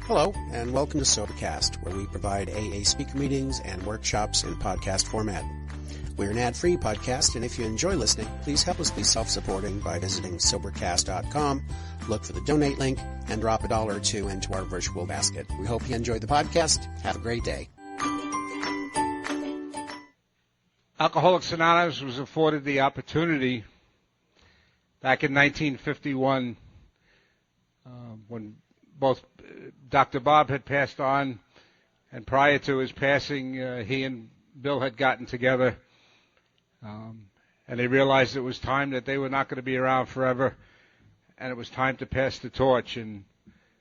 Hello, and welcome to Sobercast, where we provide AA speaker meetings and workshops in podcast format. We're an ad-free podcast, and if you enjoy listening, please help us be self-supporting by visiting Sobercast.com, look for the donate link, and drop $1 or $2 into our virtual basket. We hope you enjoyed the podcast. Have a great day. Alcoholics Anonymous was afforded the opportunity back in 1951 when both Dr. Bob had passed on, and prior to his passing, he and Bill had gotten together, and they realized it was time that they were not going to be around forever, and it was time to pass the torch. And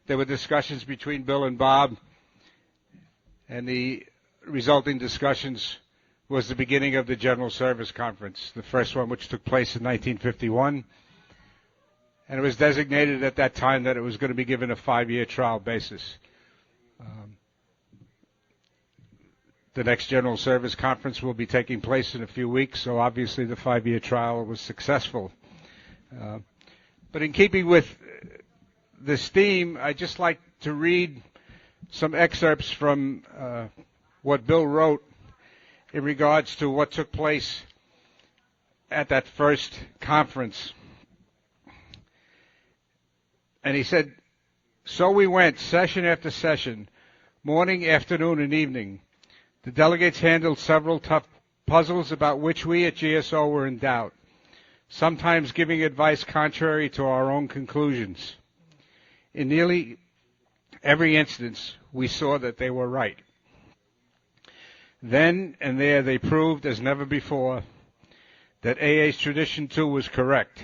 there were discussions between Bill and Bob, and the resulting discussions was the beginning of the General Service Conference, the first one, which took place in 1951. And it was designated at that time that it was going to be given a 5-year trial basis. The next General Service Conference will be taking place in a few weeks, so obviously the 5-year trial was successful. But in keeping with this theme, I'd just like to read some excerpts from what Bill wrote in regards to what took place at that first conference. And he said, "So we went, session after session, morning, afternoon, and evening. The delegates handled several tough puzzles about which we at GSO were in doubt, sometimes giving advice contrary to our own conclusions. In nearly every instance, we saw that they were right. Then and there they proved, as never before, that AA's tradition too was correct.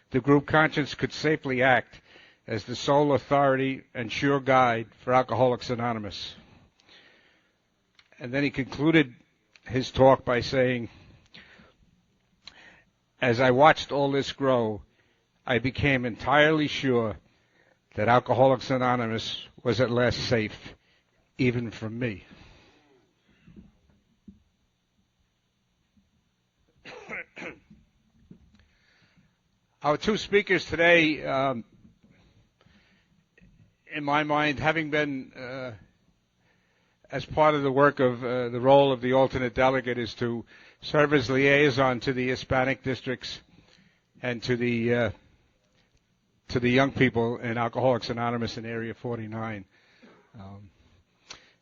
The group conscience could safely act as the sole authority and sure guide for Alcoholics Anonymous." And then he concluded his talk by saying, "As I watched all this grow, I became entirely sure that Alcoholics Anonymous was at last safe, even from me." Our two speakers today, in my mind, having been, as part of the work of the role of the alternate delegate, is to serve as liaison to the Hispanic districts and to the young people in Alcoholics Anonymous in Area 49.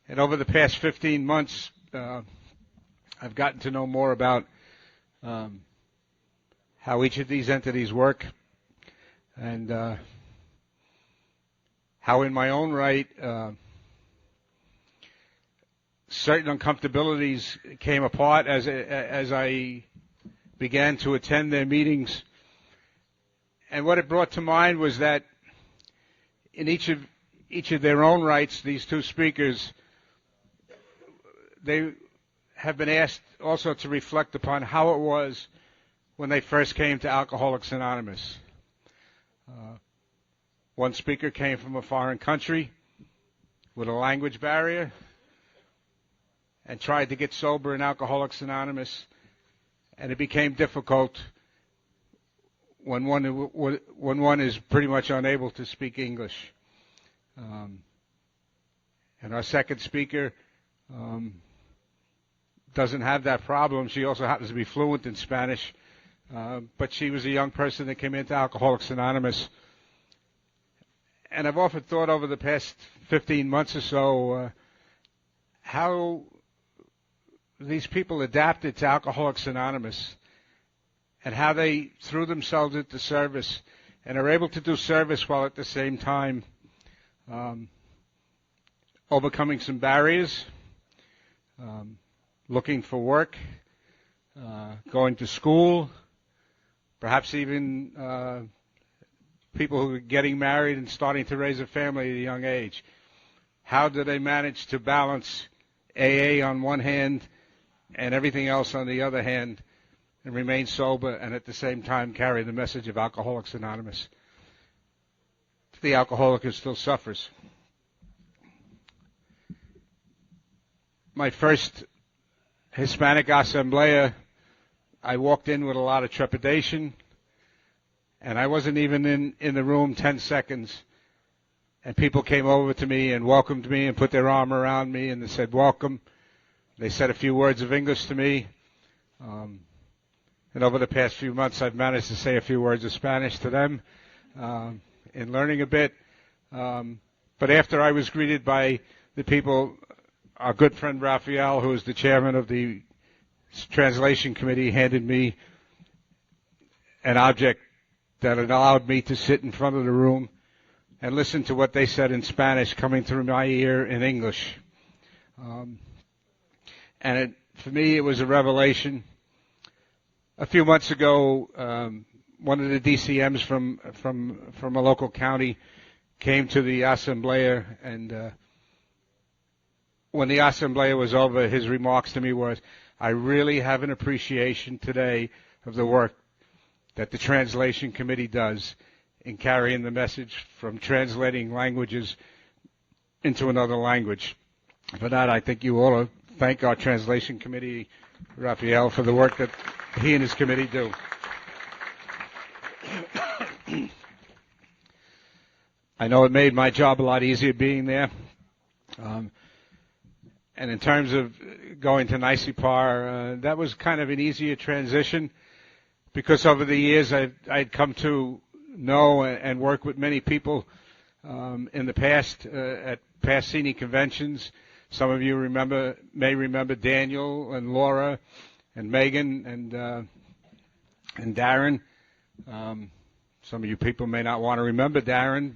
And over the past 15 months, I've gotten to know more about how each of these entities work, and how in my own right certain uncomfortabilities came apart as I began to attend their meetings. And what it brought to mind was that in each of their own rights, these two speakers, they have been asked also to reflect upon how it was when they first came to Alcoholics Anonymous. One speaker came from a foreign country with a language barrier and tried to get sober in Alcoholics Anonymous, and it became difficult when one is pretty much unable to speak English. And our second speaker doesn't have that problem. She also happens to be fluent in Spanish, but she was a young person that came into Alcoholics Anonymous. And I've often thought over the past 15 months or so how these people adapted to Alcoholics Anonymous and how they threw themselves into service and are able to do service while at the same time overcoming some barriers, looking for work, going to school, perhaps even people who are getting married and starting to raise a family at a young age. How do they manage to balance AA on one hand and everything else on the other hand and remain sober and at the same time carry the message of Alcoholics Anonymous to the alcoholic who still suffers? My first Hispanic Asamblea, I walked in with a lot of trepidation, and I wasn't even in the room 10 seconds, and people came over to me and welcomed me and put their arm around me and they said, welcome. They said a few words of English to me. And over the past few months, I've managed to say a few words of Spanish to them in learning a bit. But after I was greeted by the people, our good friend Raphael, who is the chairman of the translation committee, handed me an object that allowed me to sit in front of the room and listen to what they said in Spanish coming through my ear in English. For me, it was a revelation. A few months ago, one of the DCMs from a local county came to the Asamblea, and when the Asamblea was over, his remarks to me was, I really have an appreciation today of the work that the Translation Committee does in carrying the message from translating languages into another language. For that, I think you ought to thank our Translation Committee, Raphael, for the work that he and his committee do. I know it made my job a lot easier being there. And in terms of going to NYCYPAA, that was kind of an easier transition because over the years I'd come to know and work with many people in the past at past senior conventions. Some of you may remember Daniel and Laura and Megan and Darren. Some of you people may not want to remember Darren,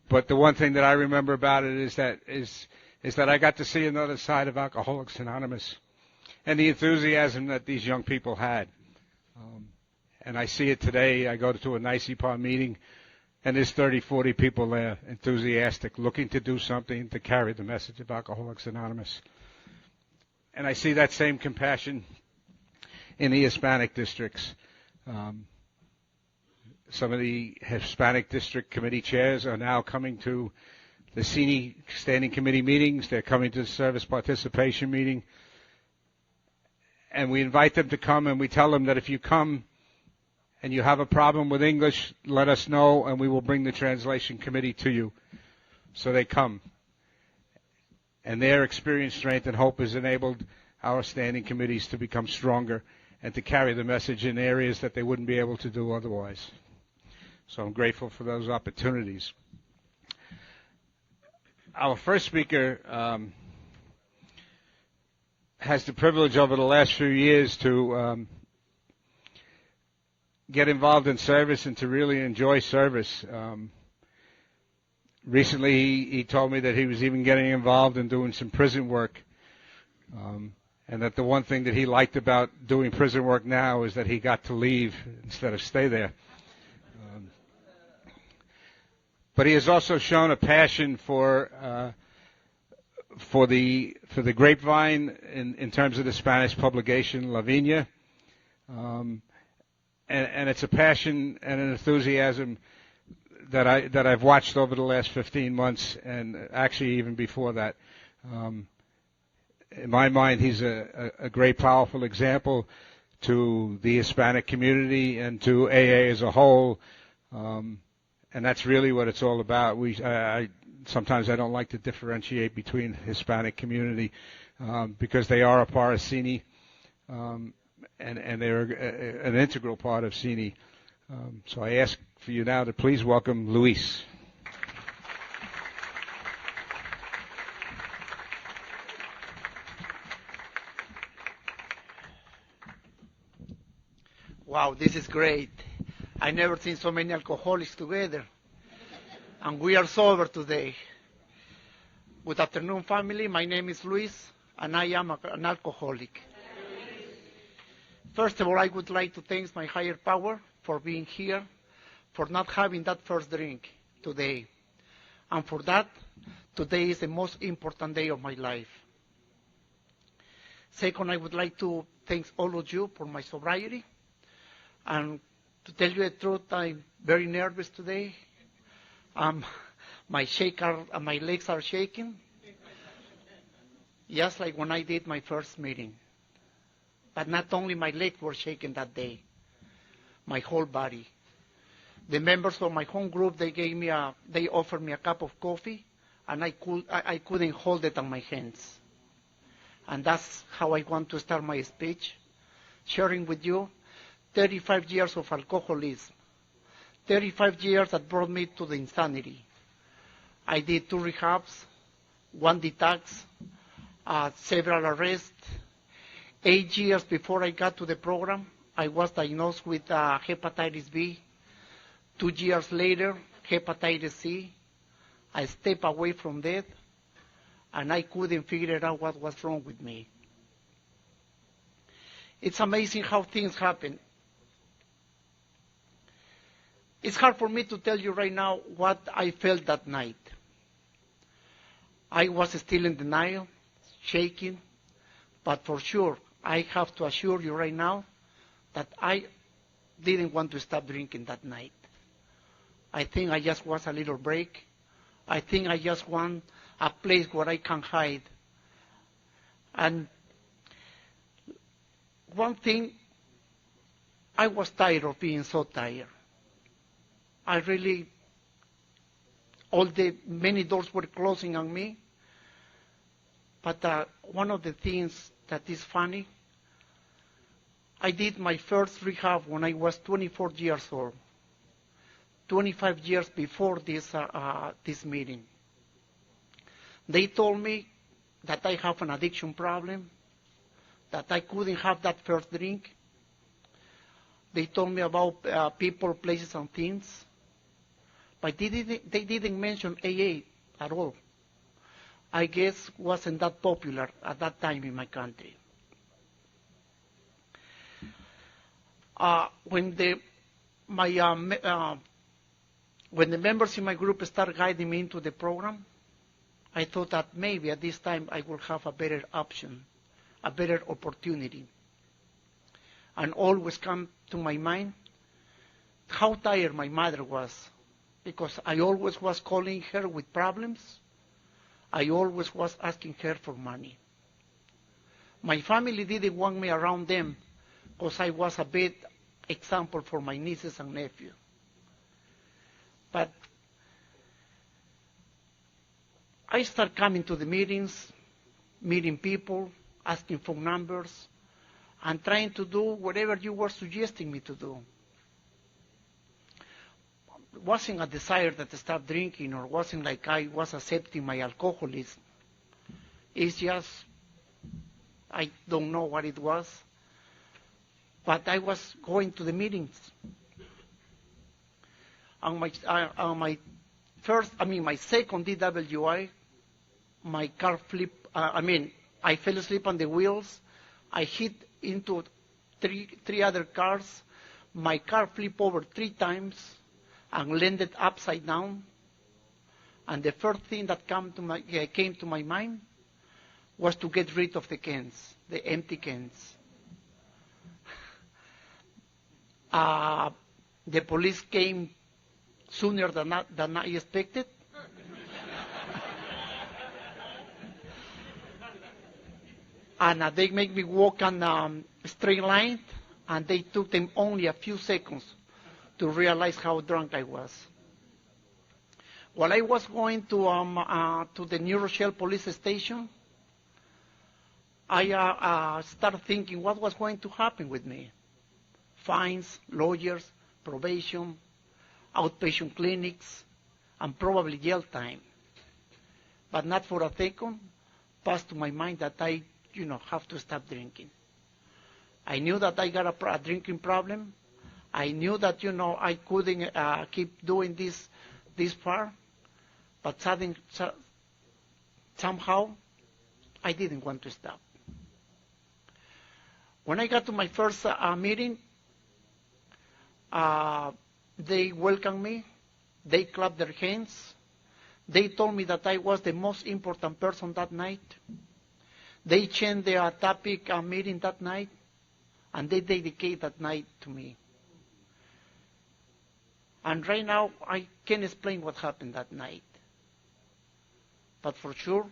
but the one thing that I remember about it is that I got to see another side of Alcoholics Anonymous and the enthusiasm that these young people had. And I see it today. I go to a NYCYPAA meeting, and there's 30, 40 people there, enthusiastic, looking to do something to carry the message of Alcoholics Anonymous. And I see that same compassion in the Hispanic districts. Some of the Hispanic district committee chairs are now coming to the senior standing committee meetings. They're coming to the service participation meeting. And we invite them to come, and we tell them that if you come and you have a problem with English, let us know, and we will bring the translation committee to you. So they come. And their experience, strength, and hope has enabled our standing committees to become stronger and to carry the message in areas that they wouldn't be able to do otherwise. So I'm grateful for those opportunities. Our first speaker has the privilege over the last few years to get involved in service and to really enjoy service. Recently, he told me that he was even getting involved in doing some prison work, and that the one thing that he liked about doing prison work now is that he got to leave instead of stay there. But he has also shown a passion for the grapevine in terms of the Spanish publication Lavinia, and it's a passion and an enthusiasm that I've watched over the last 15 months, and actually even before that. In my mind, he's a great, powerful example to the Hispanic community and to AA as a whole. And that's really what it's all about. Sometimes I don't like to differentiate between Hispanic community because they are a part of CINI, and they're an integral part of CINI. So I ask for you now to please welcome Luis. Wow, this is great. I never seen so many alcoholics together. And we are sober today. Good afternoon, family. My name is Luis, and I am an alcoholic. First of all, I would like to thank my higher power for being here, for not having that first drink today. And for that, today is the most important day of my life. Second, I would like to thank all of you for my sobriety. And to tell you the truth, I'm very nervous today. My legs are shaking, just like when I did my first meeting. But not only my legs were shaking that day, my whole body. The members of my home group, they offered me a cup of coffee, and I couldn't hold it on my hands. And that's how I want to start my speech, sharing with you 35 years of alcoholism, 35 years that brought me to the insanity. I did 2 rehabs, 1 detox, several arrests. 8 years before I got to the program, I was diagnosed with hepatitis B. 2 years later, hepatitis C. I stepped away from that, and I couldn't figure out what was wrong with me. It's amazing how things happen. It's hard for me to tell you right now what I felt that night. I was still in denial, shaking, but for sure, I have to assure you right now that I didn't want to stop drinking that night. I think I just want a little break. I think I just want a place where I can hide. And one thing, I was tired of being so tired. Many doors were closing on me. But one of the things that is funny, I did my first rehab when I was 24 years old, 25 years before this meeting. They told me that I have an addiction problem, that I couldn't have that first drink. They told me about people, places, and things. But they didn't mention AA at all. I guess wasn't that popular at that time in my country. When the members in my group started guiding me into the program, I thought that maybe at this time I will have a better option, a better opportunity. And always come to my mind how tired my mother was, because I always was calling her with problems. I always was asking her for money. My family didn't want me around them because I was a bad example for my nieces and nephews. But I started coming to the meetings, meeting people, asking phone numbers, and trying to do whatever you were suggesting me to do. It wasn't a desire that to stop drinking, or wasn't like I was accepting my alcoholism. It's just, I don't know what it was, but I was going to the meetings. On my second DWI, my car flipped, I fell asleep on the wheels. I hit into three other cars. My car flipped over 3 times and landed upside down. And the first thing that came to my mind was to get rid of the cans, the empty cans. The police came sooner than I expected. And they made me walk on a straight line, and they took them only a few seconds to realize how drunk I was. While I was going to the New Rochelle police station, I started thinking what was going to happen with me. Fines, lawyers, probation, outpatient clinics, and probably jail time. But not for a second passed to my mind that I have to stop drinking. I knew that I got a drinking problem. I knew that, I couldn't keep doing this far. But somehow, I didn't want to stop. When I got to my first meeting, they welcomed me. They clapped their hands. They told me that I was the most important person that night. They changed their topic meeting that night, and they dedicated that night to me. And right now, I can't explain what happened that night. But for sure,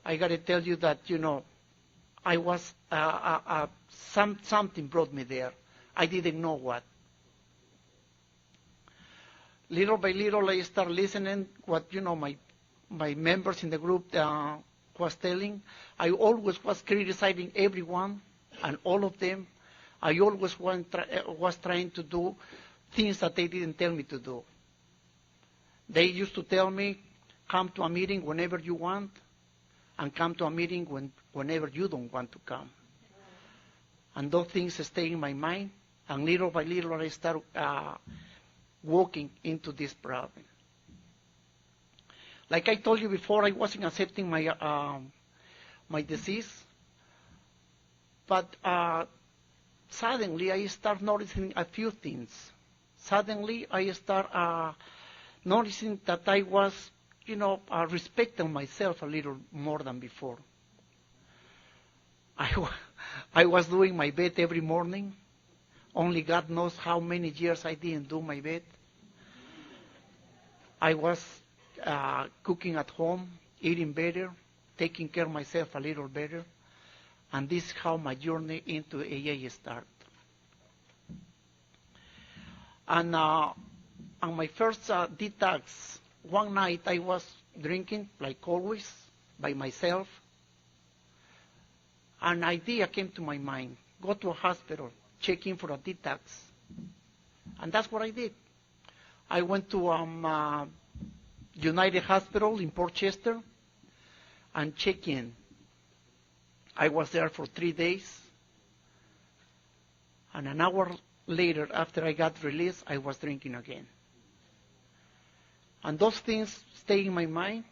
I got to tell you that, I was, something brought me there. I didn't know what. little by little, I start listening what, my members in the group was telling. I always was criticizing everyone and all of them. I always was trying to do things that they didn't tell me to do. They used to tell me, come to a meeting whenever you want, and come to a meeting whenever you don't want to come. And those things stay in my mind, and little by little I start walking into this problem. Like I told you before, I wasn't accepting my disease, but suddenly I start noticing a few things. Suddenly I start noticing that I was, respecting myself a little more than before. I was doing my bed every morning. Only God knows how many years I didn't do my bed. I was cooking at home, eating better, taking care of myself a little better. And this is how my journey into AA started. And on my first detox, one night I was drinking, like always, by myself. An idea came to my mind, go to a hospital, check in for a detox. And that's what I did. I went to United Hospital in Port Chester and checked in. I was there for 3 days. And an hour later, after I got released, I was drinking again. And those things stay in my mind.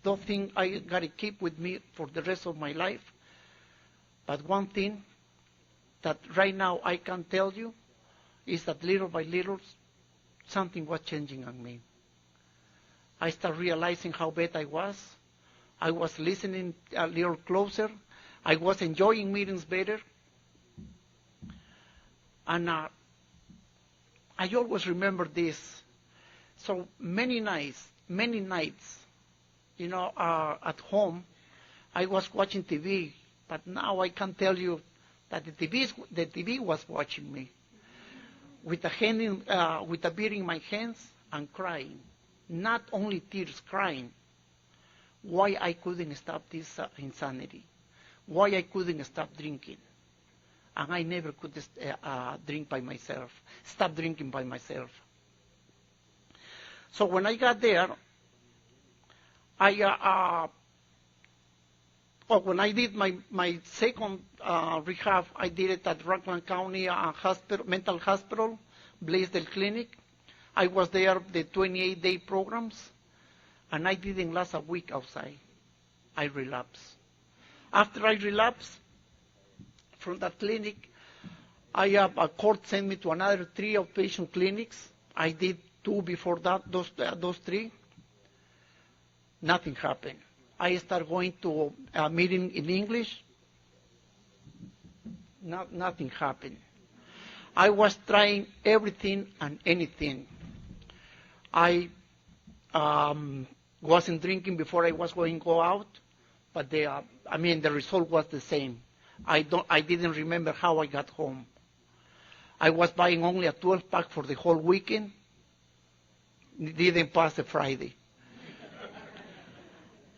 Those things I got to keep with me for the rest of my life. But one thing that right now I can tell you is that little by little, something was changing on me. I started realizing how bad I was. I was listening a little closer. I was enjoying meetings better. And I always remember this. So many nights, at home, I was watching TV, but now I can tell you that the TV was watching me, with a beer in my hands and crying. Not only tears, crying. Why I couldn't stop this insanity? Why I couldn't stop drinking? And I never could stop drinking by myself. So when I got there, when I did my second rehab, I did it at Rockland County Mental Hospital, Blaisdell Clinic. I was there the 28-day programs, and I didn't last a week outside. I relapsed. After I relapsed from that clinic, a court sent me to another 3 outpatient clinics. I did 2 before that, those 3. Nothing happened. I started going to a meeting in English. Nothing happened. I was trying everything and anything. I wasn't drinking before I was going to go out, but the result was the same. I didn't remember how I got home. I was buying only a 12-pack for the whole weekend. Didn't pass the Friday.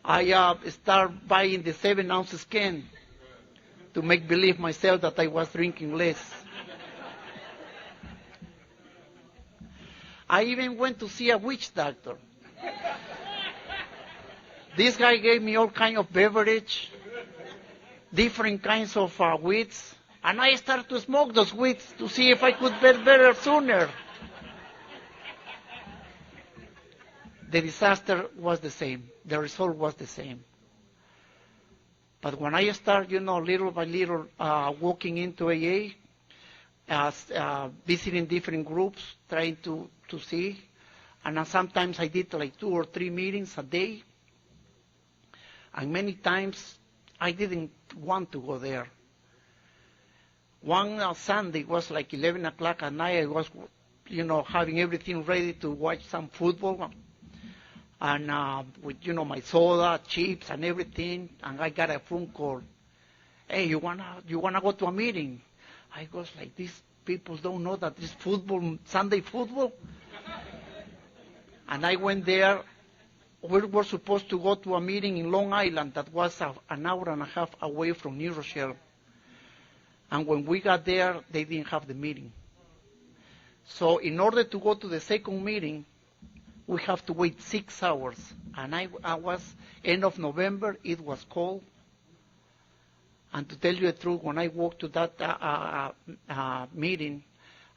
I started buying the 7-ounce can to make believe myself that I was drinking less. I even went to see a witch doctor. This guy gave me all kinds of beverage, different kinds of weeds, and I started to smoke those weeds to see if I could get better sooner. The disaster was the same. The result was the same. But when I started, little by little, walking into AA, visiting different groups, trying to see, and sometimes I did like 2 or 3 meetings a day, and many times I didn't want to go there. One Sunday was like 11 o'clock at night. I was, having everything ready to watch some football, and with, my soda, chips, and everything, and I got a phone call. Hey, you wanna go to a meeting? I was like, these people don't know that this football, Sunday football? And I went there. We were supposed to go to a meeting in Long Island that was an hour and a half away from New Rochelle. And when we got there, they didn't have the meeting. So in order to go to the second meeting, we have to wait 6 hours. And I was, end of November, it was cold. And to tell you the truth, when I walked to that meeting,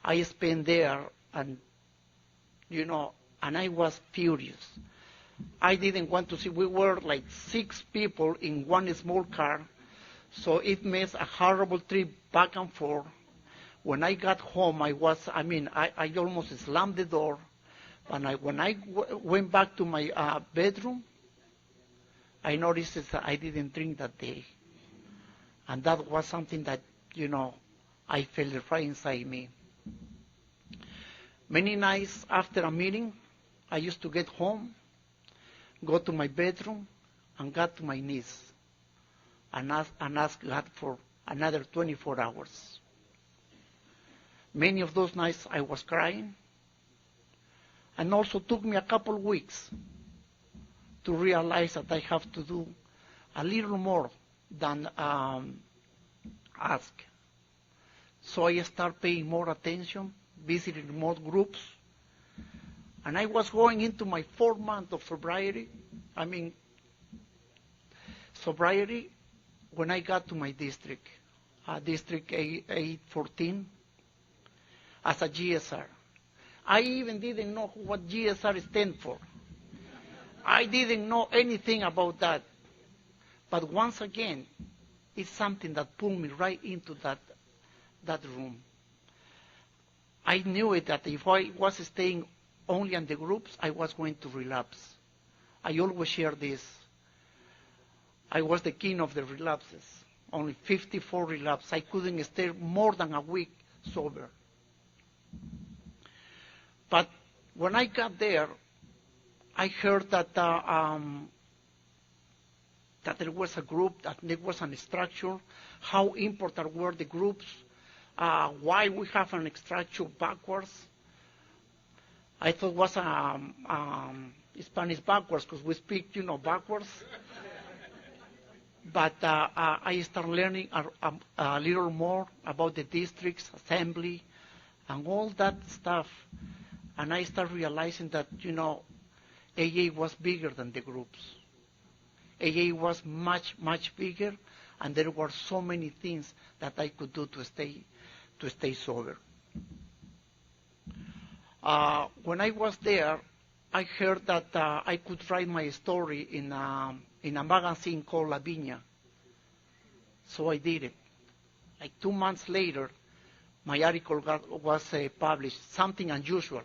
I spent there, and, and I was furious. I didn't want to see, we were like 6 people in one small car, so it made a horrible trip back and forth. When I got home, I almost slammed the door. And when I went back to my bedroom, I noticed that I didn't drink that day. And that was something that, I felt right inside me. Many nights after a meeting, I used to get home, go to my bedroom, and got to my knees and ask God for another 24 hours. Many of those nights I was crying, and also took me a couple weeks to realize that I have to do a little more than ask. So I started paying more attention, visiting more groups, and I was going into my 4th month of sobriety. Sobriety when I got to my district, District 814, as a GSR. I even didn't know what GSR stands for. I didn't know anything about that. But once again, it's something that pulled me right into that room. I knew it that if I was staying only in the groups, I was going to relapse. I always share this. I was the king of the relapses. Only 54 relapses. I couldn't stay more than a week sober. But when I got there, I heard that that there was a group, that there was a structure, how important were the groups, why we have an structure backwards. I thought it was Spanish backwards, because we speak, backwards. But I started learning a little more about the districts, assembly, and all that stuff. And I started realizing that, AA was bigger than the groups. AA was much, much bigger, and there were so many things that I could do to stay sober. When I was there, I heard that I could write my story in a magazine called La Viña. So I did it. Like 2 months later, my article was published, something unusual,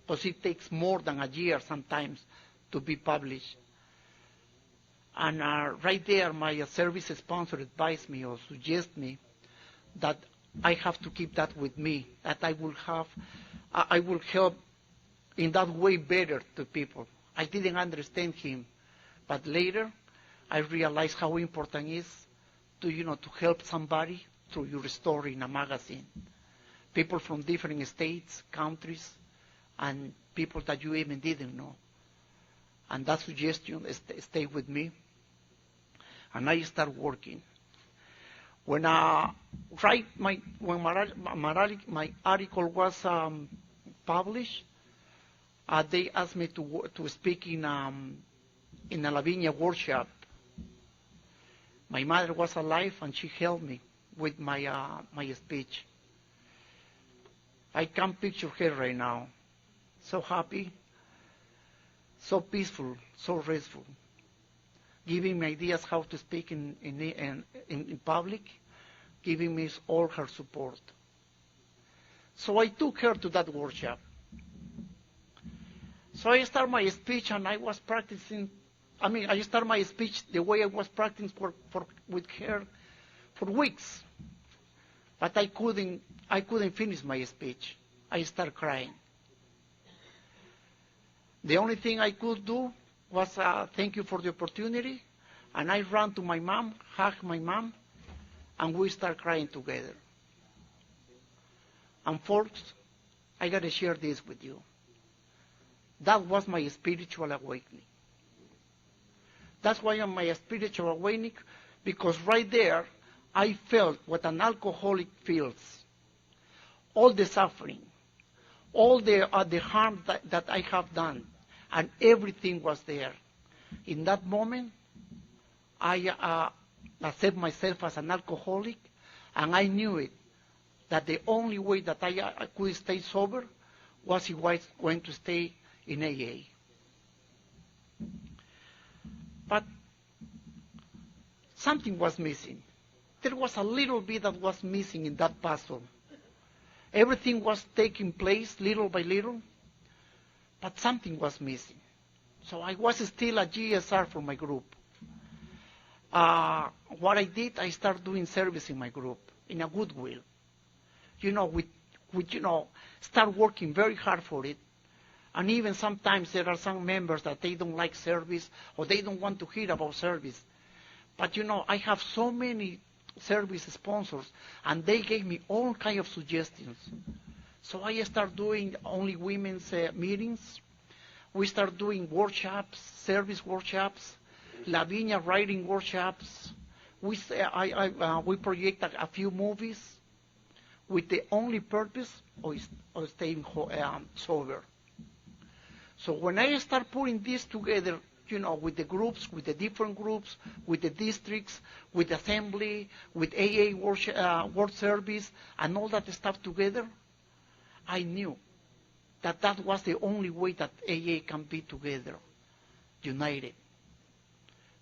because it takes more than a year sometimes to be published. And right there, my service sponsor advised me or suggested me that I have to keep that with me, that I will help in that way better to people. I didn't understand him, but later I realized how important it is to help somebody through your story in a magazine. People from different states, countries, and people that you even didn't know. And that suggestion stayed with me, and I started working. When my article was published, they asked me to speak in a La Viña workshop. My mother was alive, and she helped me with my speech. I can picture her right now, so happy, so peaceful, so restful, giving me ideas how to speak in public, giving me all her support. So I took her to that workshop. So I started my speech, and I was practicing. I started my speech the way I was practicing with her for weeks. But I couldn't finish my speech. I started crying. The only thing I could do was thank you for the opportunity, and I ran to my mom, hugged my mom, and we started crying together. And folks, I got to share this with you. That was my spiritual awakening. That's why I'm my spiritual awakening, because right there, I felt what an alcoholic feels. All the suffering, all the harm that I have done, and everything was there. In that moment, I accept myself as an alcoholic, and I knew it, that the only way that I could stay sober was if I was going to stay in AA. But something was missing. There was a little bit that was missing in that puzzle. Everything was taking place little by little, but something was missing. So I was still a GSR for my group. What I did, I started doing service in my group in a goodwill. Start working very hard for it. And even sometimes there are some members that they don't like service or they don't want to hear about service. But I have so many service sponsors, and they gave me all kinds of suggestions. So I started doing only women's meetings. We started doing workshops, service workshops, Lavinia writing workshops. We project a few movies with the only purpose of staying sober. So when I start putting this together, with the groups, with the different groups, with the districts, with assembly, with AA work service, and all that stuff together, I knew that was the only way that AA can be together, united.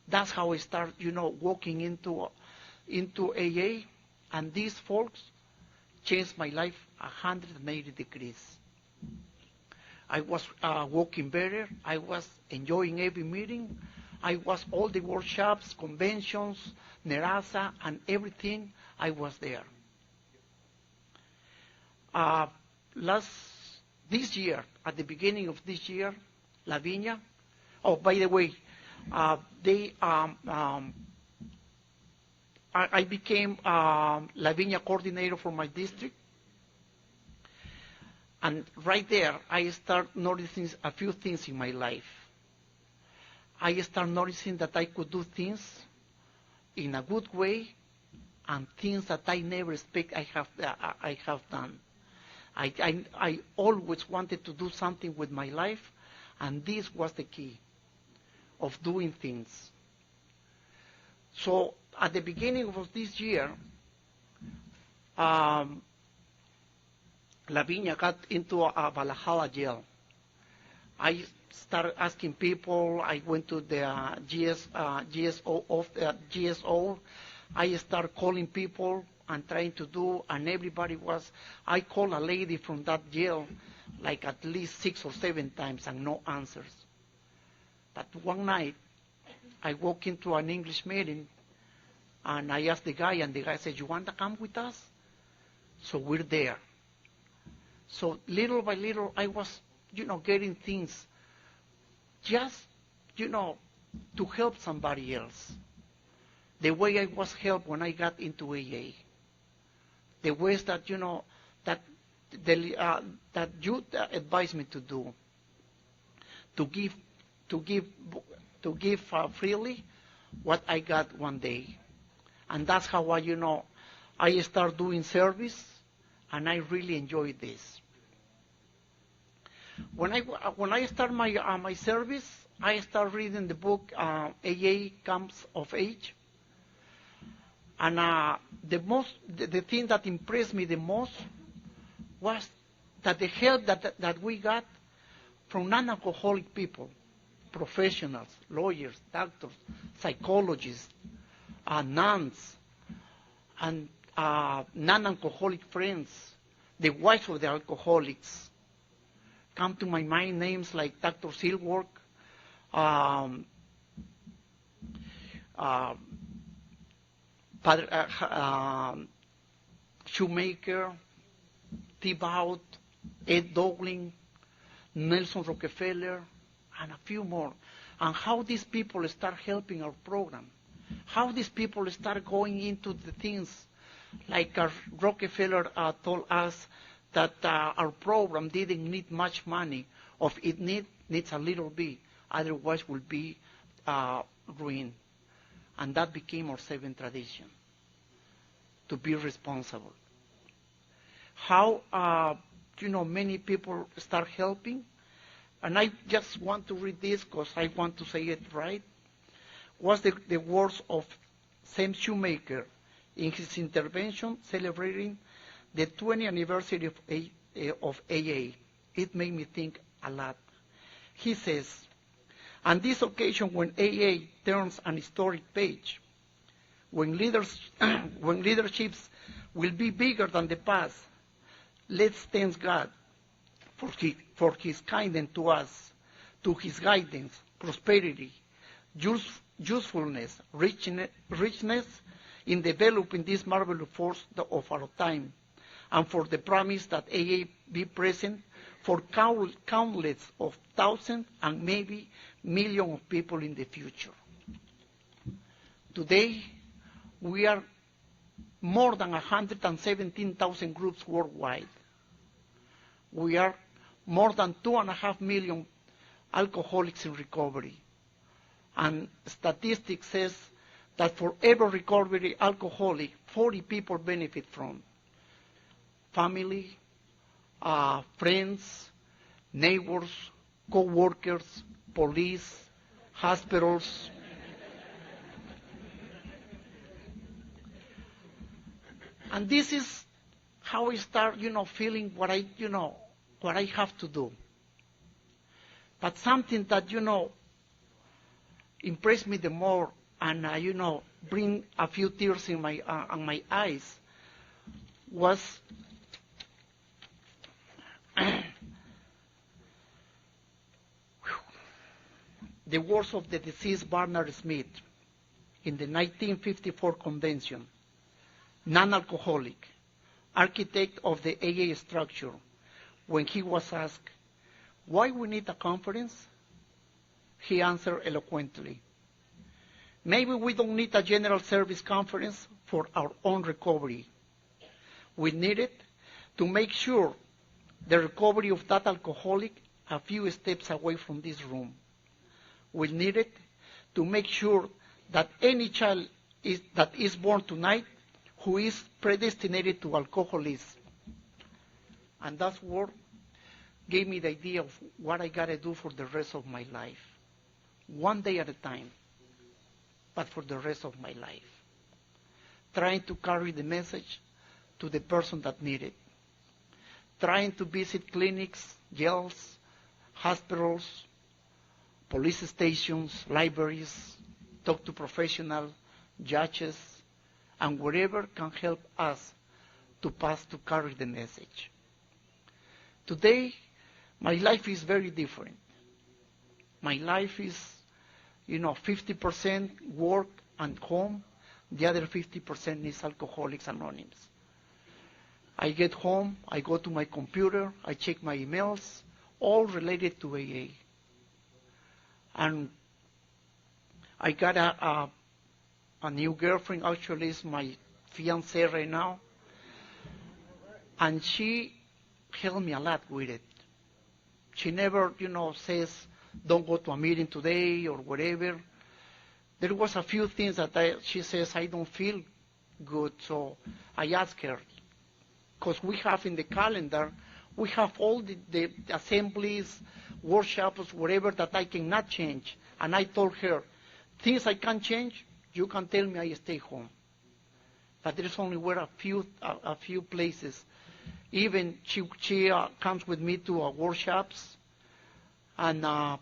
That's how I started, walking into AA, and these folks changed my life 180 degrees. I was walking better. I was enjoying every meeting. I was all the workshops, conventions, Nerasa, and everything. I was there. This year, at the beginning of this year, Lavinia. Oh, by the way, I became Lavinia coordinator for my district. And right there, I start noticing a few things in my life. I start noticing that I could do things in a good way, and things that I never expect I have done. I always wanted to do something with my life, and this was the key of doing things. So at the beginning of this year, Lavinia got into a Valhalla jail. I started asking people. I went to the GSO. I started calling people and trying to do, and everybody was. I called a lady from that jail like at least 6 or 7 times and no answers. But one night, I walked into an English meeting, and I asked the guy, and the guy said, "You want to come with us?" So we're there. So little by little, I was, getting things just, to help somebody else. The way I was helped when I got into AA. The ways that, that you advised me to do. To give freely what I got one day. And that's how I start doing service, and I really enjoy this. When I start my service, I start reading the book AA Comes of Age, and the thing that impressed me the most was that the help that we got from non-alcoholic people, professionals, lawyers, doctors, psychologists, nuns, and non-alcoholic friends, the wives of the alcoholics. Come to my mind names like Dr. Silwork, Shoemaker, Thibaut, Ed Dowling, Nelson Rockefeller, and a few more. And how these people start helping our program. How these people start going into the things like Rockefeller told us that our program didn't need much money, or it need needs a little bit, otherwise will be ruined. And that became our 7th tradition, to be responsible. How, many people start helping, and I just want to read this because I want to say it right, was the words of Sam Shoemaker in his intervention celebrating the 20th anniversary of AA. It made me think a lot. He says, on this occasion when AA turns an historic page, when leaderships will be bigger than the past, let's thank God for his kindness to us, to his guidance, prosperity, usefulness, richness in developing this marvelous force of our time, and for the promise that AA be present for countless of thousands and maybe millions of people in the future. Today, we are more than 117,000 groups worldwide. We are more than 2.5 million alcoholics in recovery. And statistics says that for every recovery alcoholic, 40 people benefit from. Family, friends, neighbors, co-workers, police, hospitals. And this is how I start, feeling what I have to do. But something that, impressed me the more and, bring a few tears in on my eyes was the words of the deceased Barnard Smith in the 1954 convention, non-alcoholic, architect of the AA structure, when he was asked, why we need a conference? He answered eloquently, maybe we don't need a general service conference for our own recovery. We need it to make sure the recovery of that alcoholic a few steps away from this room. We need it to make sure that any child that is born tonight who is predestinated to alcoholism. And that's what gave me the idea of what I got to do for the rest of my life. One day at a time, but for the rest of my life. Trying to carry the message to the person that needs it. Trying to visit clinics, jails, hospitals, police stations, libraries, talk to professionals, judges, and wherever can help us to carry the message. Today, my life is very different. My life is, 50% work and home. The other 50% is Alcoholics Anonymous. I get home, I go to my computer, I check my emails, all related to AA. And I got a new girlfriend, actually is my fiancée right now. And she helped me a lot with it. She never, says, don't go to a meeting today or whatever. There was a few things that she says, I don't feel good. So I asked her, because we have in the calendar, we have all the assemblies, workshops, whatever that I cannot change. And I told her, things I can't change, you can tell me I stay home. But there's only a few places. Even she comes with me to workshops, and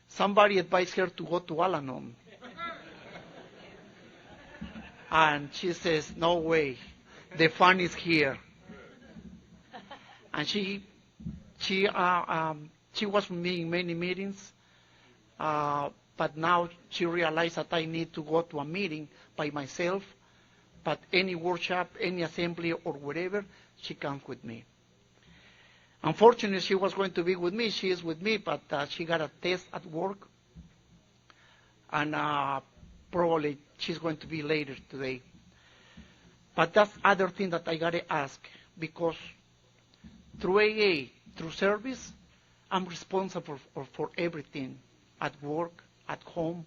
somebody advised her to go to Al-Anon. And she says, no way, the fun is here. And she was with me in many meetings, but now she realized that I need to go to a meeting by myself, but any workshop, any assembly or whatever, she comes with me. Unfortunately, she was going to be with me. She is with me, but she got a test at work, and probably she's going to be later today. But that's other thing that I got to ask, because through AA, through service, I'm responsible for everything, at work, at home,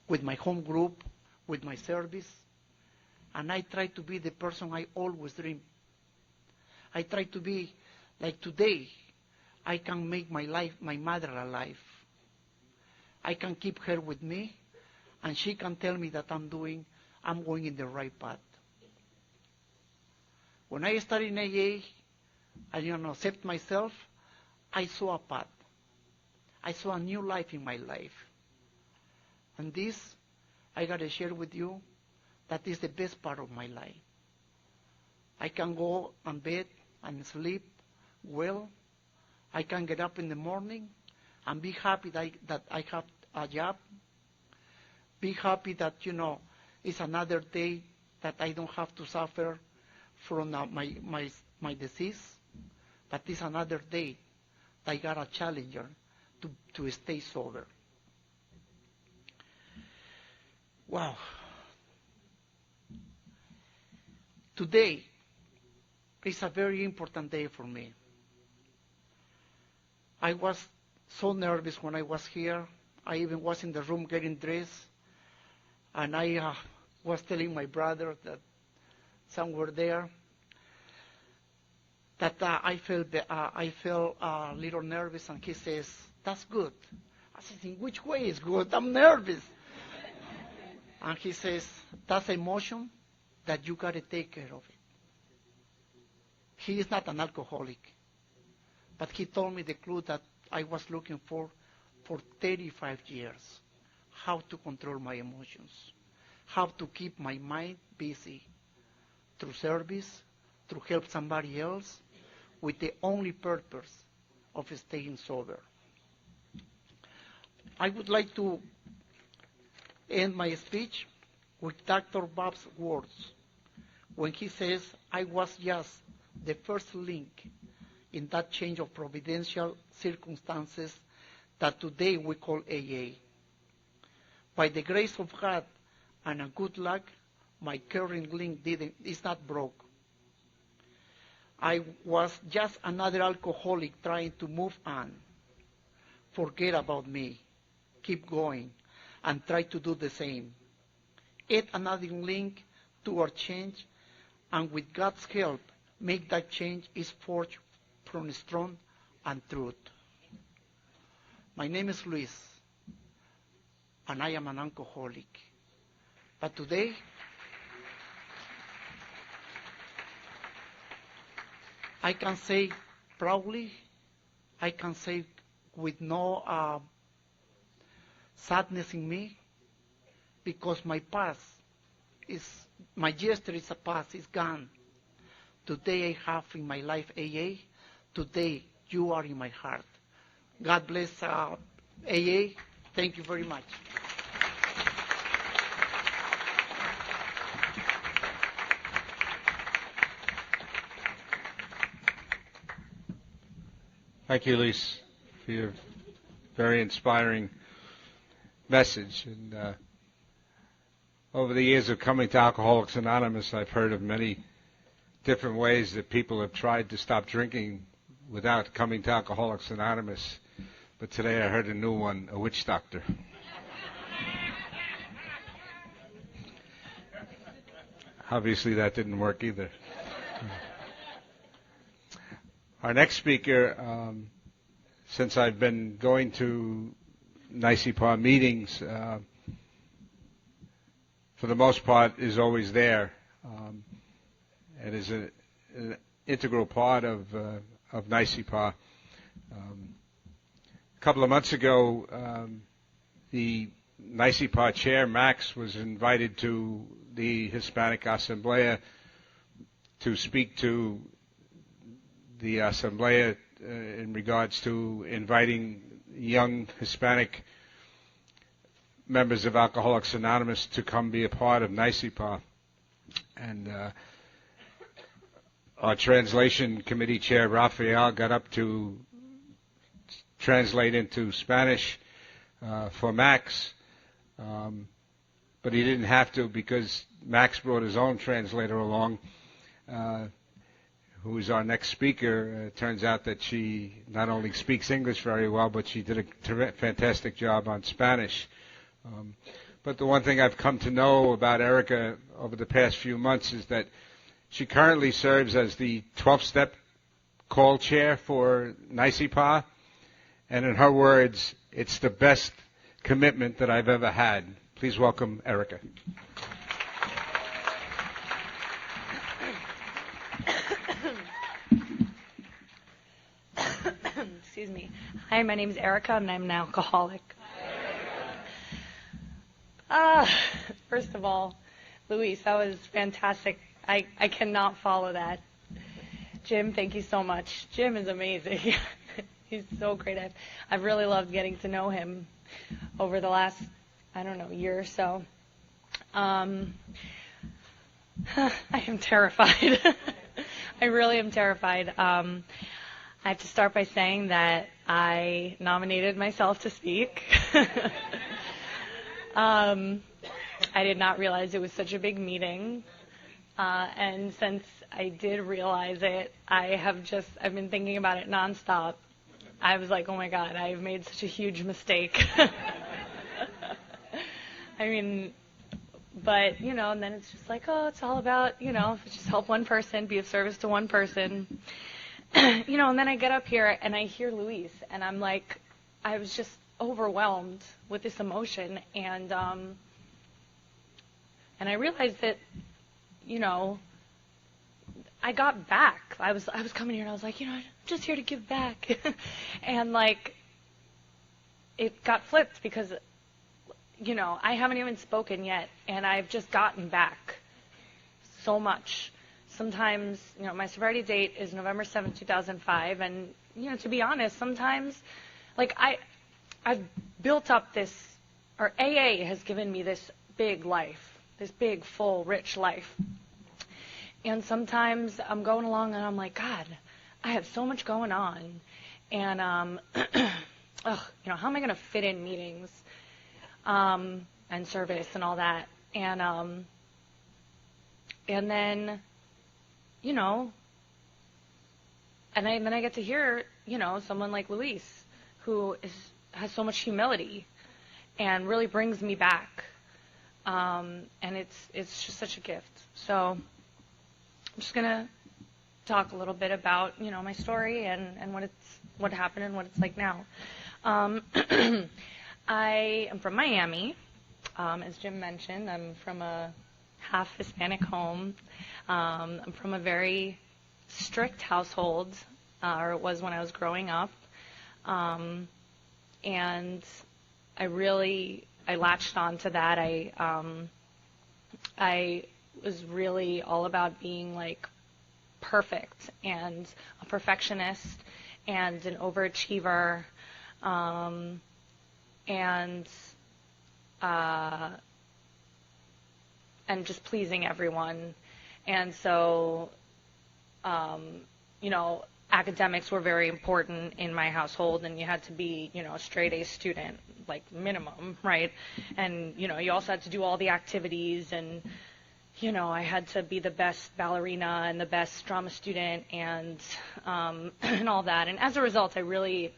with my home group, with my service. And I try to be the person I always dream. I try to be like today. I can make my mother alive. I can keep her with me, and she can tell me that I'm going in the right path. When I started in AA, and accept myself, I saw a path. I saw a new life in my life. And this, I gotta share with you, that is the best part of my life. I can go on bed and sleep well. I can get up in the morning and be happy that I have a job. Be happy that, it's another day that I don't have to suffer from my disease. But it's another day that I got a challenger to stay sober. Wow. Today is a very important day for me. I was so nervous when I was here. I even was in the room getting dressed, and I was telling my brother that somewhere there that I felt a little nervous, and he says, "That's good." I said, "In which way is good? I'm nervous." And he says, "That's emotion that you got to take care of it." He is not an alcoholic, but he told me the clue that I was looking for 35 years, how to control my emotions, how to keep my mind busy through service, through help somebody else, with the only purpose of staying sober. I would like to end my speech with Dr. Bob's words when he says, "I was just the first link in that change of providential circumstances that today we call AA. By the grace of God and a good luck, my current link is not broke. I was just another alcoholic trying to move on. Forget about me. Keep going and try to do the same. Add another link to our change, and with God's help, make that change is forged from strong and truth." My name is Luis, and I am an alcoholic. But today, I can say proudly, I can say with no sadness in me, because my yesterday's past is gone. Today I have in my life AA. Today you are in my heart. God bless AA. Thank you very much. Thank you, Luis, for your very inspiring message. And over the years of coming to Alcoholics Anonymous, I've heard of many different ways that people have tried to stop drinking without coming to Alcoholics Anonymous. But today I heard a new one, a witch doctor. Obviously that didn't work either. Our next speaker, since I've been going to NYCYPAA meetings, for the most part is always there, and is an integral part of NYCYPAA. A couple of months ago, the NYCYPAA chair, Max, was invited to the Hispanic Asamblea to speak to the Asamblea in regards to inviting young Hispanic members of Alcoholics Anonymous to come be a part of NYCYPAA. And our translation committee chair, Rafael, got up to translate into Spanish for Max, but he didn't have to because Max brought his own translator along, who is our next speaker. It turns out that she not only speaks English very well, but she did a fantastic job on Spanish. But the one thing I've come to know about Erika over the past few months is that she currently serves as the 12-step call chair for NYCYPAA, and in her words, it's the best commitment that I've ever had. Please welcome Erika. Excuse me. Hi, my name is Erika, and I'm an alcoholic. First of all, Luis, that was fantastic. I cannot follow that. Jim, thank you so much. Jim is amazing. He's so great. I've really loved getting to know him over the last, year or so. I am terrified. I really am terrified. I have to start by saying that I nominated myself to speak. I did not realize it was such a big meeting. And since I did realize it, I've been thinking about it nonstop. I was like, oh my God, I've made such a huge mistake. But, and then it's just like, oh, it's all about, just help one person, be of service to one person. And then I get up here and I hear Luis, and I'm like, I was just overwhelmed with this emotion, and I realized that, I got back. I was coming here and I was like, I'm just here to give back. And it got flipped because, I haven't even spoken yet, and I've just gotten back so much. Sometimes, my sobriety date is November 7th, 2005, and, to be honest, sometimes, I've built up this, or AA has given me this big life, this big, full, rich life. And sometimes I'm going along and I'm like, God, I have so much going on. And, how am I going to fit in meetings and service and all that? And then, and then I get to hear, someone like Luis, who has so much humility and really brings me back. And it's just such a gift. So I'm just going to talk a little bit about, my story and what happened and what it's like now. I am from Miami. As Jim mentioned, I'm from a half Hispanic home. I'm from a very strict household, or it was when I was growing up. And I latched on to that. I was really all about being perfect and a perfectionist and an overachiever, and just pleasing everyone. And so, academics were very important in my household, and you had to be, a straight A student, minimum, right? And, you also had to do all the activities, and, I had to be the best ballerina and the best drama student and all that. And as a result, I really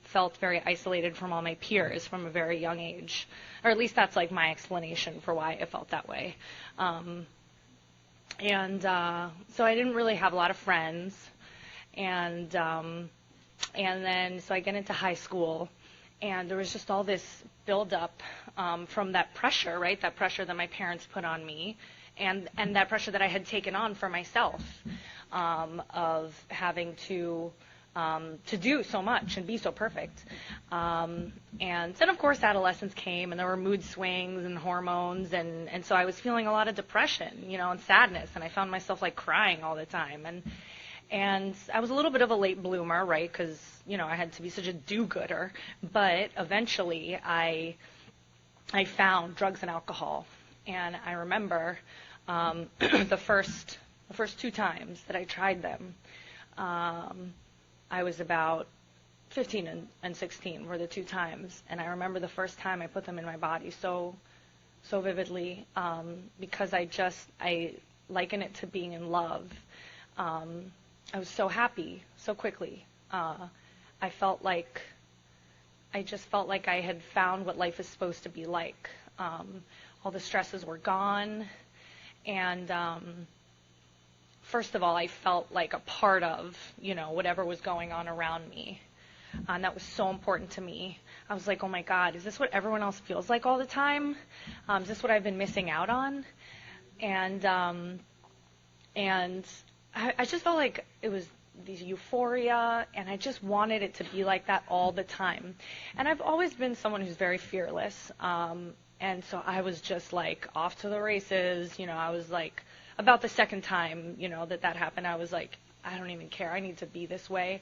felt very isolated from all my peers from a very young age. Or at least that's my explanation for why I felt that way. So I didn't really have a lot of friends. And then so I get into high school, and there was just all this buildup from that pressure, right? That pressure that my parents put on me, and that pressure that I had taken on for myself, of having to do so much and be so perfect. And then, of course, adolescence came, and there were mood swings and hormones, and so I was feeling a lot of depression, and sadness, and I found myself crying all the time. And I was a little bit of a late bloomer, right, because, I had to be such a do-gooder. But eventually I found drugs and alcohol. And I remember the first 2 times that I tried them, I was about 15 and 16 were the 2 times. And I remember the first time I put them in my body so vividly, because I liken it to being in love. I was so happy so quickly. I just felt like I had found what life is supposed to be like. All the stresses were gone, and first of all, I felt like a part of, whatever was going on around me. And that was so important to me. I was like, oh my God, is this what everyone else feels like all the time? Is this what I've been missing out on? And I just felt like it was this euphoria, and I just wanted it to be like that all the time. And I've always been someone who's very fearless. And so I was just like off to the races. I was like, about the second time, that happened, I was like, I don't even care. I need to be this way,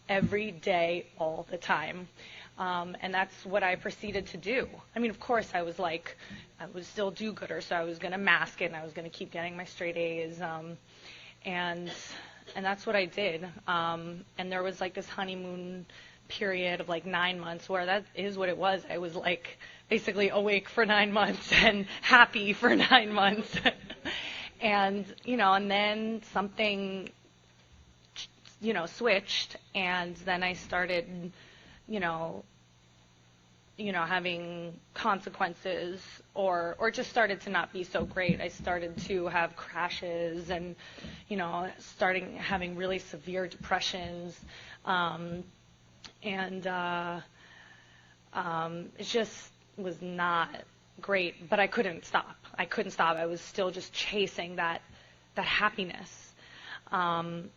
every day, all the time. And that's what I proceeded to do. I mean, of course, I was still do-gooder, so I was going to mask it, and I was going to keep getting my straight A's. And that's what I did. And there was like this honeymoon period of like 9 months where that is what it was. I was like basically awake for 9 months and happy for 9 months. And, and then something, switched, and then I started, having consequences, or just started to not be so great. I started to have crashes and, starting having really severe depressions. It just was not great, but I couldn't stop. I was still just chasing that happiness. And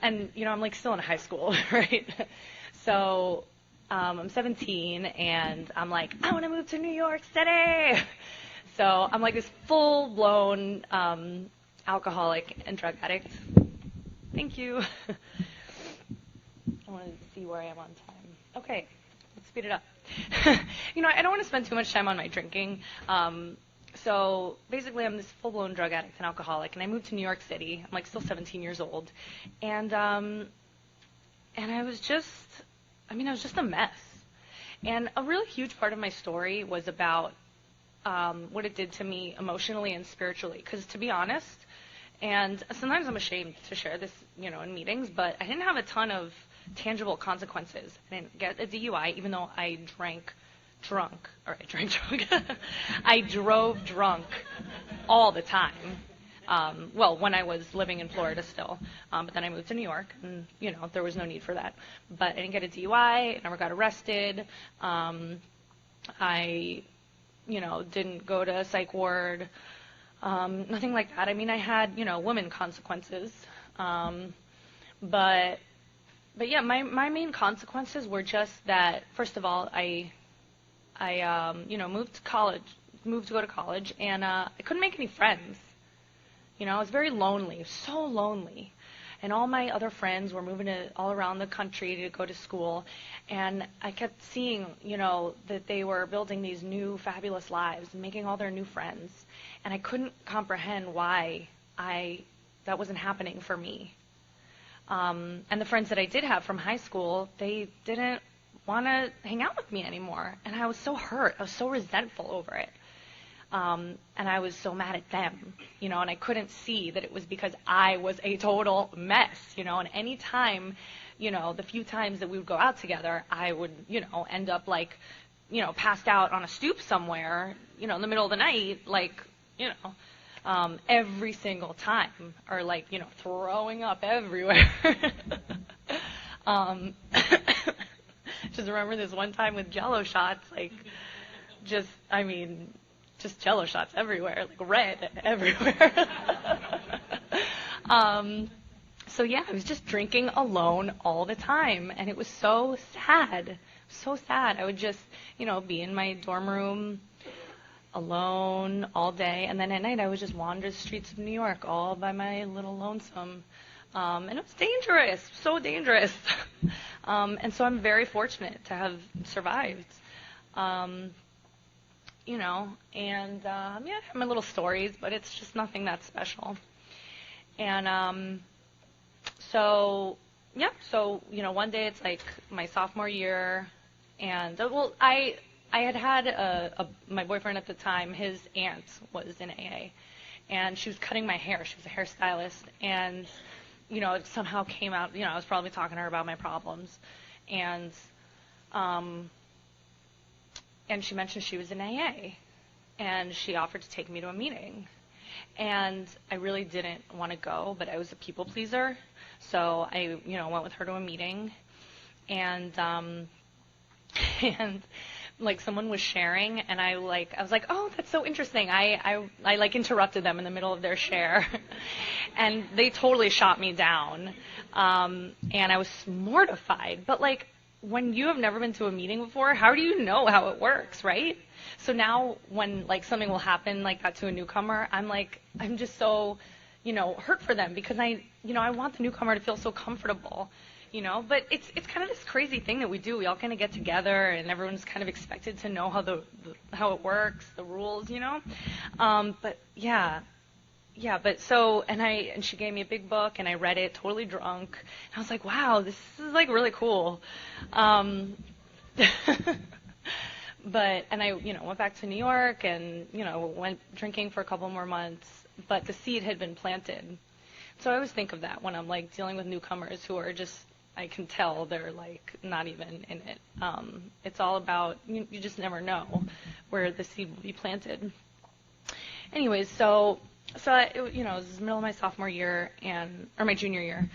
I'm like still in high school, right? So I'm 17, and I'm like, I want to move to New York City. So I'm like this full-blown alcoholic and drug addict. Thank you. I want to see where I am on time. Okay, let's speed it up. I don't want to spend too much time on my drinking. So basically, I'm this full-blown drug addict and alcoholic, and I moved to New York City. I'm like still 17 years old, and I was just a mess. And a really huge part of my story was about what it did to me emotionally and spiritually. Because to be honest, and sometimes I'm ashamed to share this, in meetings, but I didn't have a ton of tangible consequences. I didn't get a DUI, even though I drank drunk. I drove drunk all the time. When I was living in Florida still. But then I moved to New York, and, there was no need for that. But I didn't get a DUI, never got arrested. I, didn't go to a psych ward, nothing like that. I mean, I had, women consequences. But yeah, my main consequences were just that, first of all, I moved to go to college, and I couldn't make any friends. I was very lonely, so lonely. And all my other friends were moving all around the country to go to school. And I kept seeing, that they were building these new fabulous lives and making all their new friends. And I couldn't comprehend why that wasn't happening for me. And the friends that I did have from high school, they didn't want to hang out with me anymore. And I was so hurt. I was so resentful over it. And I was so mad at them, and I couldn't see that it was because I was a total mess, and any time, the few times that we would go out together, I would, end up like, passed out on a stoop somewhere, in the middle of the night, like, every single time, or like, throwing up everywhere. Just remember this one time with Jell-O shots, like, just Jell-O shots everywhere, like red everywhere. So yeah, I was just drinking alone all the time, and it was so sad, so sad. I would just, be in my dorm room alone all day, and then at night I would just wander the streets of New York all by my little lonesome. And it was dangerous, so dangerous. And so I'm very fortunate to have survived. I have my little stories, but it's just nothing that special. And one day it's like my sophomore year, and I had my boyfriend at the time, his aunt was in AA, and she was cutting my hair. She was a hairstylist, and it somehow came out. I was probably talking to her about my problems, and she mentioned she was in AA, and she offered to take me to a meeting. And I really didn't want to go, but I was a people pleaser, so I, went with her to a meeting, and like someone was sharing, and I was like, oh, that's so interesting. I like interrupted them in the middle of their share, and they totally shot me down, and I was mortified. But like, when you have never been to a meeting before, how do you know how it works, right? So now when like something will happen like that to a newcomer, I'm just so, hurt for them, because I want the newcomer to feel so comfortable, but it's kind of this crazy thing that we do. We all kind of get together, and everyone's kind of expected to know how it works, the rules, but and she gave me a big book, and I read it totally drunk, and I was like, wow, this is like really cool. And I, went back to New York, and, went drinking for a couple more months, but the seed had been planted. So I always think of that when I'm like dealing with newcomers who are just, I can tell they're like not even in it. It's all about, you just never know where the seed will be planted. Anyways, so it was the middle of my sophomore year, or my junior year,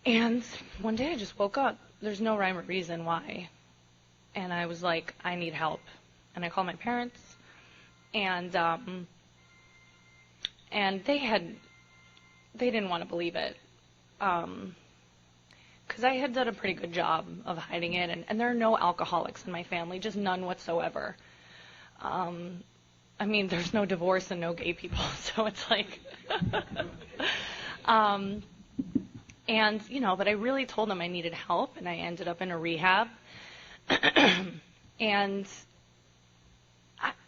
and one day I just woke up. There's no rhyme or reason why. And I was like, I need help. And I called my parents, and they didn't want to believe it, because I had done a pretty good job of hiding it, and there are no alcoholics in my family, just none whatsoever. There's no divorce and no gay people, so it's like, but I really told them I needed help, and I ended up in a rehab. And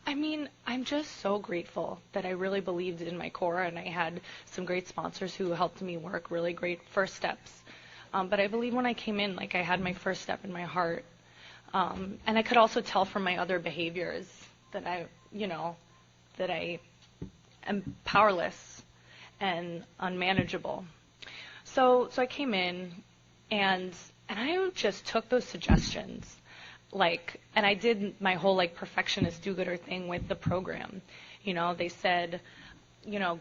I'm just so grateful that I really believed in my core, and I had some great sponsors who helped me work really great first steps. But I believe when I came in, like, I had my first step in my heart. And I could also tell from my other behaviors that I am powerless and unmanageable. So I came in, and I just took those suggestions. And I did my whole perfectionist do-gooder thing with the program. They said,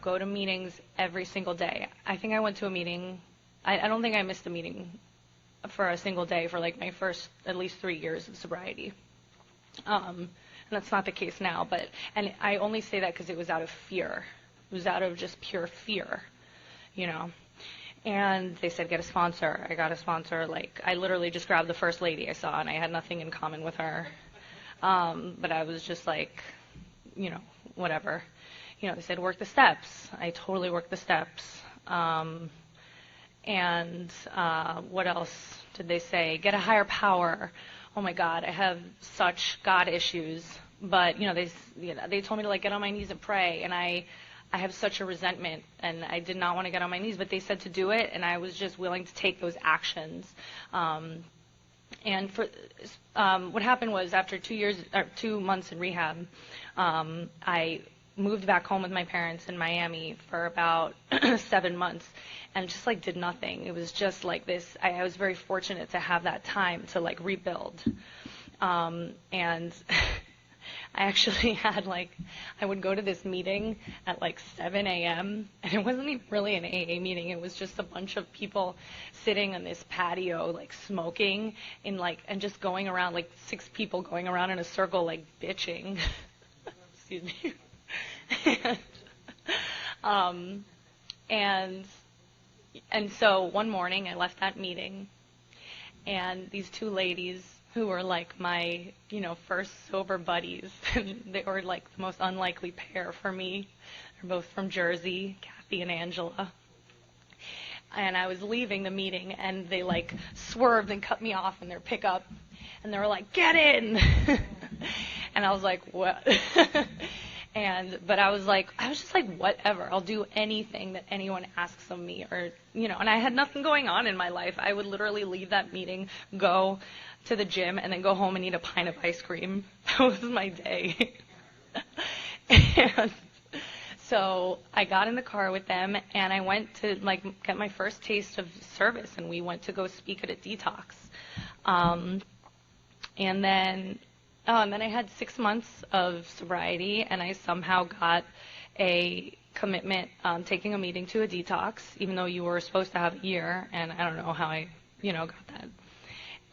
go to meetings every single day. I think I went to a meeting. I don't think I missed a meeting for a single day for my first at least 3 years of sobriety. And that's not the case now, and I only say that because it was out of fear. It was out of just pure fear, And they said, get a sponsor. I got a sponsor. I literally just grabbed the first lady I saw, and I had nothing in common with her. But I was just whatever. They said, work the steps. I totally worked the steps. What else did they say? Get a higher power. Oh my God, I have such God issues. But, they told me to get on my knees and pray, and I have such a resentment, and I did not want to get on my knees, but they said to do it, and I was just willing to take those actions. What happened was, after 2 months in rehab, I moved back home with my parents in Miami for about 7 months, and just did nothing. It was just this. I was very fortunate to have that time to rebuild, and I actually had I would go to this meeting at 7 a.m. and it wasn't even really an AA meeting. It was just a bunch of people sitting on this patio, smoking and just going around, 6 people going around in a circle, bitching. Excuse me. And so one morning I left that meeting, and these 2 ladies who were my, first sober buddies. They were the most unlikely pair for me. They're both from Jersey, Kathy and Angela. And I was leaving the meeting, and they swerved and cut me off in their pickup, and they were like, "Get in!" And I was like, "What?" But I was just whatever. I'll do anything that anyone asks of me, or And I had nothing going on in my life. I would literally leave that meeting, go to the gym, and then go home and eat a pint of ice cream. That was my day. And So I got in the car with them, and I went to get my first taste of service, and we went to go speak at a detox. And then I had 6 months of sobriety, and I somehow got a commitment taking a meeting to a detox, even though you were supposed to have a year, and I don't know how I, got that.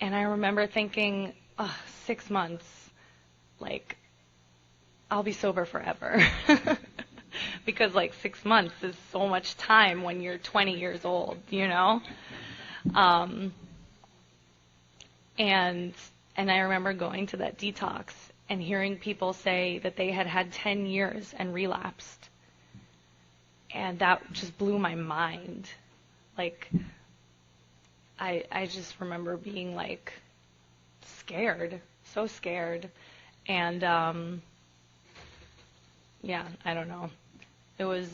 And I remember thinking, 6 months, I'll be sober forever. Because 6 months is so much time when you're 20 years old, And I remember going to that detox and hearing people say that they had had 10 years and relapsed. And that just blew my mind. I just remember being scared, so scared. And yeah, I don't know. It was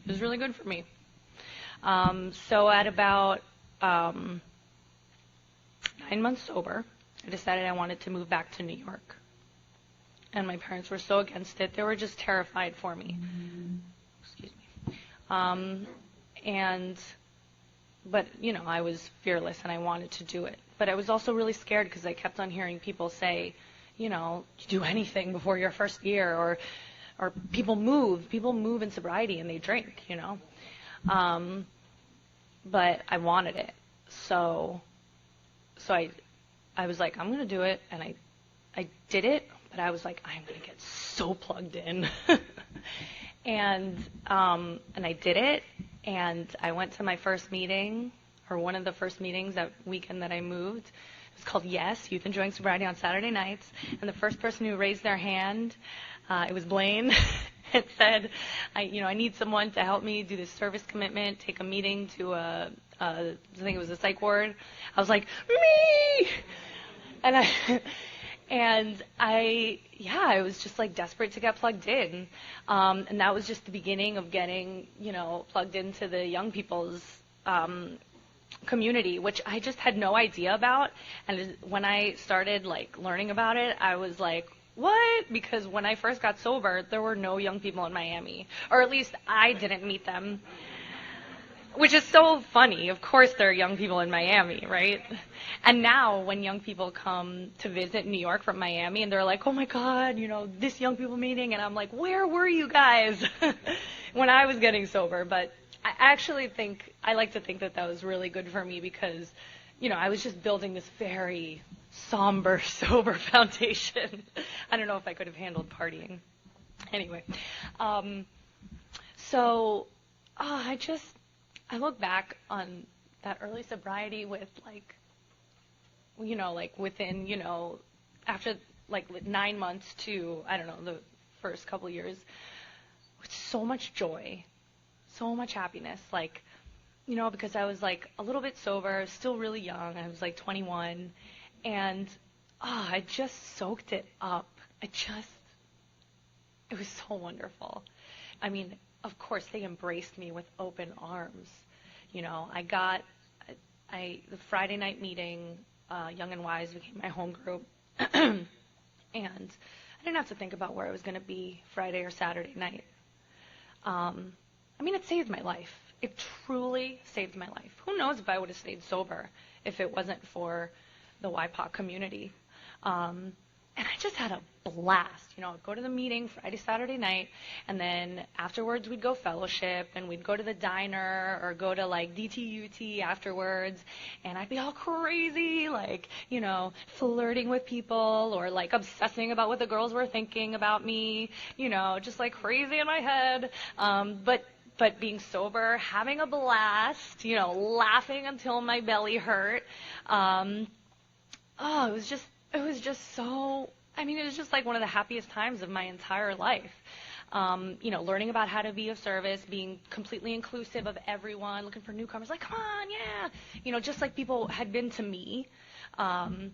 really good for me. So at about 9 months sober, I decided I wanted to move back to New York. And my parents were so against it. They were just terrified for me. Excuse me. But I was fearless and I wanted to do it. But I was also really scared because I kept on hearing people say, you do anything before your first year, or people move in sobriety and they drink, But I wanted it. So I was like, I'm going to do it, and I did it, but I was like, I'm going to get so plugged in. And I did it, and I went to my first meeting, or one of the first meetings that weekend that I moved. It was called Yes, Youth Enjoying Sobriety on Saturday Nights, and the first person who raised their hand, it was Blaine. It said, I need someone to help me do this service commitment, take a meeting to I think it was a psych ward. I was like, me! And I was just desperate to get plugged in. And that was just the beginning of getting, plugged into the young people's community, which I just had no idea about. And when I started learning about it, I was like, what? Because when I first got sober, there were no young people in Miami, or at least I didn't meet them, which is so funny. Of course there are young people in Miami, right? And now when young people come to visit New York from Miami and they're like, oh my God, this young people meeting, and I'm like, where were you guys when I was getting sober? But I actually I like to think that was really good for me because, I was just building this very somber, sober foundation. I don't know if I could have handled partying. Anyway, so I look back on that early sobriety with within, after 9 months to, I don't know, the first couple years, with so much joy, so much happiness, because I was a little bit sober, still really young. I was 21, and I just soaked it up. It was so wonderful. I mean, of course, they embraced me with open arms. The Friday night meeting, Young and Wise became my home group, and I didn't have to think about where I was going to be Friday or Saturday night. It saved my life. It truly saved my life. Who knows if I would have stayed sober if it wasn't for the YPAA community. And I just had a blast. I'd go to the meeting Friday, Saturday night, and then afterwards we'd go fellowship, and we'd go to the diner or go to DTUT afterwards, and I'd be all crazy, flirting with people or obsessing about what the girls were thinking about me, just crazy in my head. But being sober, having a blast, laughing until my belly hurt. It was just so, it was just one of the happiest times of my entire life. Learning about how to be of service, being completely inclusive of everyone, looking for newcomers, come on, yeah. Just like people had been to me. And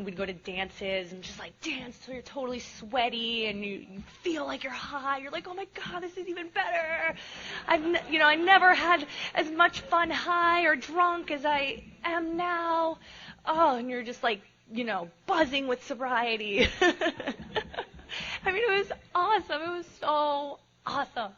we'd go to dances and just dance till you're totally sweaty and you feel like you're high. You're like, oh my God, this is even better. I never had as much fun high or drunk as I am now. Oh, and you're just buzzing with sobriety. mean, it was awesome. It was so awesome.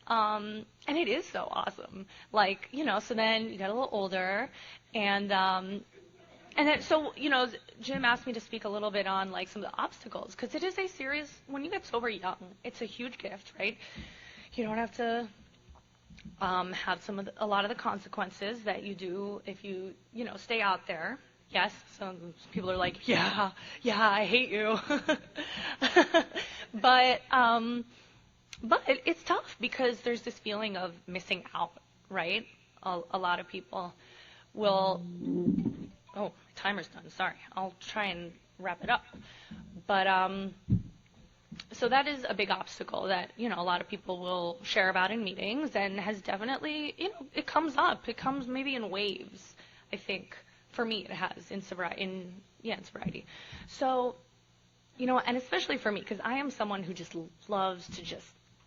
And it is so awesome. Like, you know, so then you get a little older, and then, so, you know, Jim asked me to speak a little bit on, like, some of the obstacles, because it is a serious, when you get sober young, it's a huge gift, right? You don't have to have a lot of the consequences that you do if you, you know, stay out there. Yes, some people are like, yeah, I hate you. But it's tough because there's this feeling of missing out, right? A lot of people will, oh, my timer's done, sorry. I'll try and wrap it up. But, so that is a big obstacle that, you know, a lot of people will share about in meetings, and has definitely, you know, it comes up. It comes maybe in waves, I think. For me, it has in sobriety. So, you know, and especially for me, because I am someone who just loves to just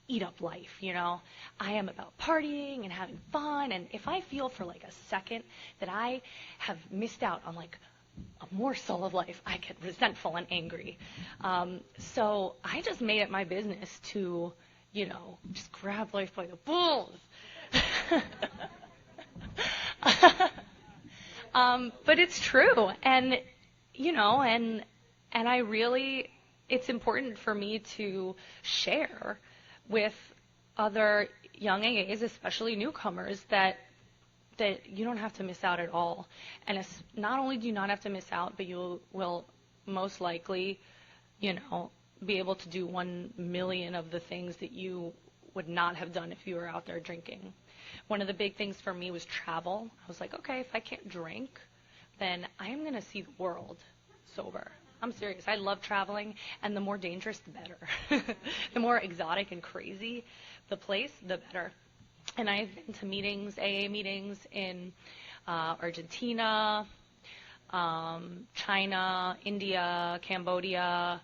eat up life, you know. I am about partying and having fun, and if I feel for like a second that I have missed out on like a morsel of life, I get resentful and angry. So I just made it my business to, you know, just grab life by the balls. But it's true, and, you know, and I really, it's important for me to share with other young AAs, especially newcomers, that you don't have to miss out at all. And it's, not only do you not have to miss out, but you will most likely, you know, be able to do 1 million of the things that you would not have done if you were out there drinking. One of the big things for me was travel. I was like, okay, if I can't drink, then I'm going to see the world sober. I'm serious. I love traveling, and the more dangerous, the better. The more exotic and crazy the place, the better. And I've been to meetings, AA meetings in Argentina, China, India, Cambodia.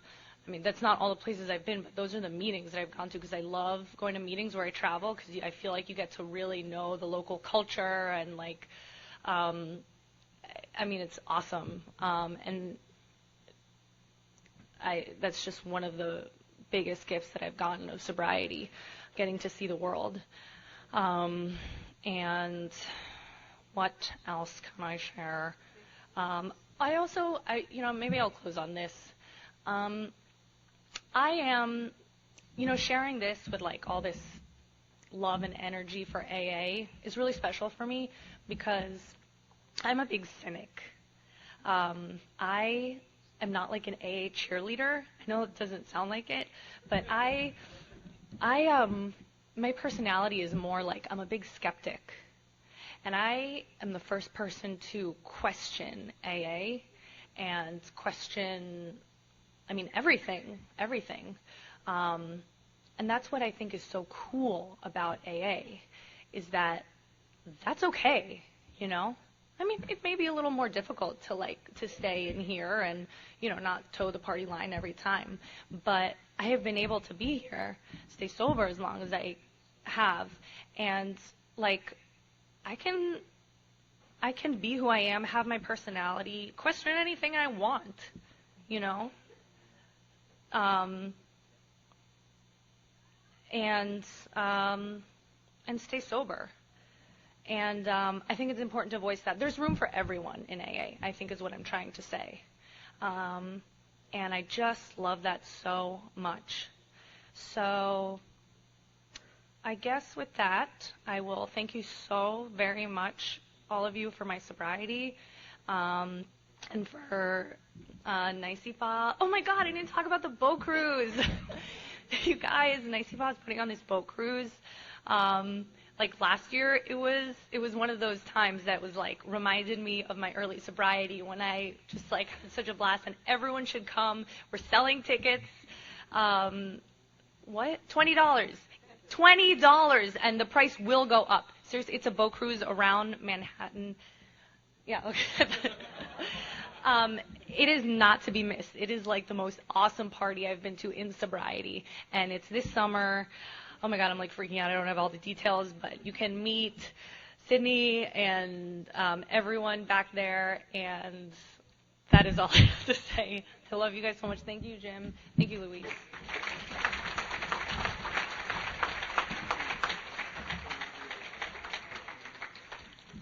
I mean, that's not all the places I've been, but those are the meetings that I've gone to, because I love going to meetings where I travel, because I feel like you get to really know the local culture, and like, I mean, it's awesome. And that's just one of the biggest gifts that I've gotten of sobriety, getting to see the world. And what else can I share? You know, maybe I'll close on this. I am, you know, sharing this with like all this love and energy for AA is really special for me, because I'm a big cynic. I am not like an AA cheerleader. I know it doesn't sound like it, but my personality is more like, I'm a big skeptic. And I am the first person to question AA and question, I mean, everything. And that's what I think is so cool about AA, is that that's okay, you know? I mean, it may be a little more difficult to stay in here and, you know, not toe the party line every time. But I have been able to be here, stay sober as long as I have, and like, I can be who I am, have my personality, question anything I want, you know? And stay sober. And I think it's important to voice that. There's room for everyone in AA, I think is what I'm trying to say. And I just love that so much. So I guess with that, I will thank you so very much, all of you, for my sobriety, and for NYCYPAA. Oh my God, I didn't talk about the boat cruise. You guys, NYCYPAA is putting on this boat cruise. Like last year, it was one of those times that was like reminded me of my early sobriety, when I just like had such a blast, and everyone should come. We're selling tickets. What? $20. $20, and the price will go up. Seriously, it's a boat cruise around Manhattan. Yeah, okay. It is not to be missed. It is like the most awesome party I've been to in sobriety, and it's this summer. Oh my God, I'm like freaking out. I don't have all the details, but you can meet Sydney and everyone back there, and that is all I have to say. I love you guys so much. Thank you, Jim. Thank you, Luis.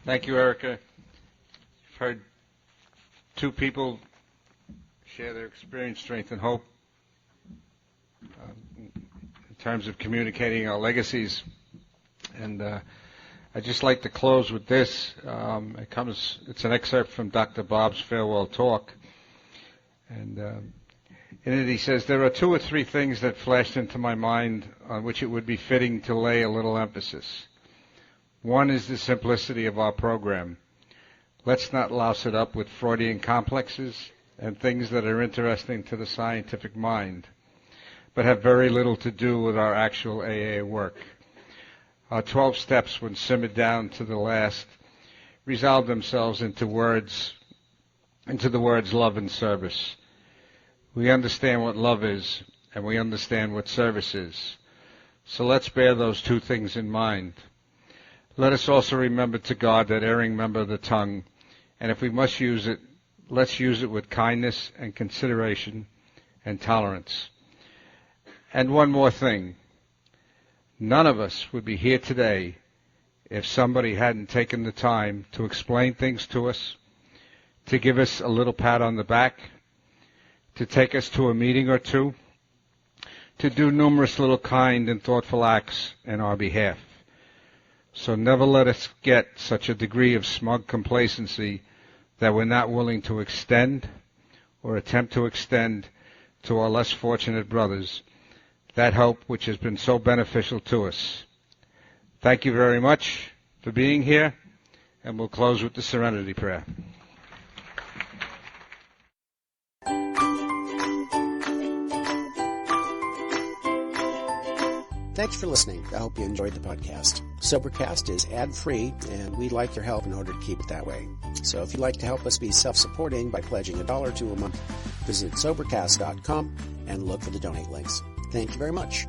Thank you, Erika. You've heard two people share their experience, strength, and hope in terms of communicating our legacies. And I'd just like to close with this. It's an excerpt from Dr. Bob's farewell talk. And in it he says, there are two or three things that flashed into my mind on which it would be fitting to lay a little emphasis. One is the simplicity of our program. Let's not louse it up with Freudian complexes and things that are interesting to the scientific mind, but have very little to do with our actual AA work. Our 12 steps, when simmered down to the last, resolve themselves into the words love and service. We understand what love is, and we understand what service is. So let's bear those two things in mind. Let us also remember to guard that erring member of the tongue, and if we must use it, let's use it with kindness and consideration and tolerance. And one more thing. None of us would be here today if somebody hadn't taken the time to explain things to us, to give us a little pat on the back, to take us to a meeting or two, to do numerous little kind and thoughtful acts in our behalf. So never let us get such a degree of smug complacency that we're not willing to extend or attempt to extend to our less fortunate brothers that hope which has been so beneficial to us. Thank you very much for being here, and we'll close with the Serenity Prayer. Thanks for listening. I hope you enjoyed the podcast. Sobercast is ad-free, and we'd like your help in order to keep it that way. So if you'd like to help us be self-supporting by pledging $1 or $2 a month, visit Sobercast.com and look for the donate links. Thank you very much.